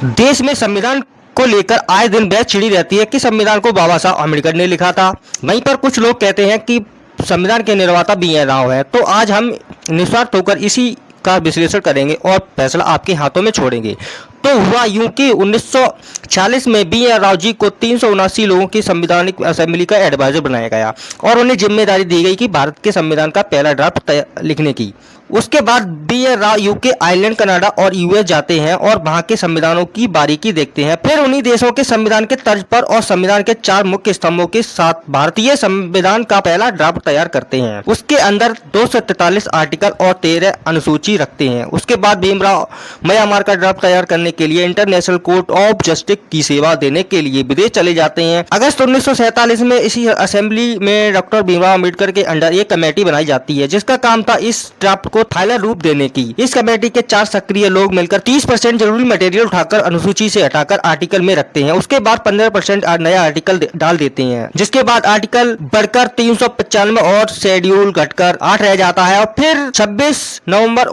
देश में संविधान को लेकर आए दिन बहस छिड़ी रहती है कि संविधान को बाबा साहब अम्बेडकर ने लिखा था। वहीं पर कुछ लोग कहते हैं कि संविधान के निर्माता बी.एन. राव है। तो आज हम निस्वार्थ होकर इसी का विश्लेषण करेंगे और फैसला आपके हाथों में छोड़ेंगे। तो हुआ यूं कि 1946 में बी.एन. राव जी को 379 लोगों की संवैधानिक असेंबली का एडवाइजर बनाया गया और उन्हें जिम्मेदारी दी गई कि भारत के संविधान का पहला ड्राफ्ट लिखने की। उसके बाद BN. Rao UK, Ireland, Canada और यूएस जाते हैं और वहां के संविधानों की बारीकी देखते हैं। फिर उन्हीं देशों के संविधान के तर्ज पर और संविधान के 4 मुख्य स्तंभों के साथ भारतीय संविधान का पहला ड्राफ्ट तैयार करते हैं। उसके अंदर 243 आर्टिकल और 13 अनुसूची रखते हैं। उसके बाद भीमराव म्यांमार का ड्राफ्ट तैयार करने के लिए इंटरनेशनल कोर्ट ऑफ जस्टिस की सेवा देने के लिए विदेश चले जाते हैं। अगस्त 1947 में इसी असेंबली में डॉक्टर भीमराव अम्बेडकर के अंडर एक कमेटी बनाई जाती है जिसका काम था इस ड्राफ्ट को फाइनल रूप देने की। इस कमेटी के 4 सक्रिय लोग मिलकर 30% जरूरी मटेरियल उठाकर अनुसूची से हटाकर आर्टिकल में रखते हैं। उसके बाद 15% नया आर्टिकल डाल देते हैं, जिसके बाद आर्टिकल बढ़कर 395 और शेड्यूल घटकर 8 रह जाता है। और फिर 26 नवंबर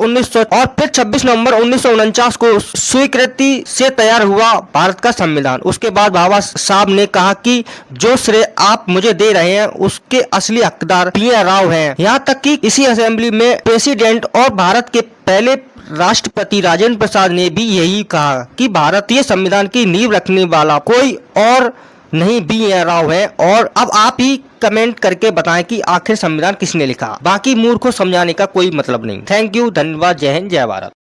1949 को स्वीकृति से तैयार हुआ भारत का संविधान। उसके बाद बाबा साहब ने कहा कि जो श्रेय आप मुझे दे रहे हैं उसके असली हकदार बी.एन. राव हैं। यहाँ तक कि इसी असेंबली में प्रेसिडेंट और भारत के पहले राष्ट्रपति राजेंद्र प्रसाद ने भी यही कहा कि भारतीय संविधान की नींव रखने वाला कोई और नहीं बी.एन. राव है। और अब आप ही कमेंट करके बताएं कि आखिर संविधान किसने लिखा। बाकी मूर्ख को समझाने का कोई मतलब नहीं। थैंक यू, धन्यवाद, जय हिंद, जय भारत।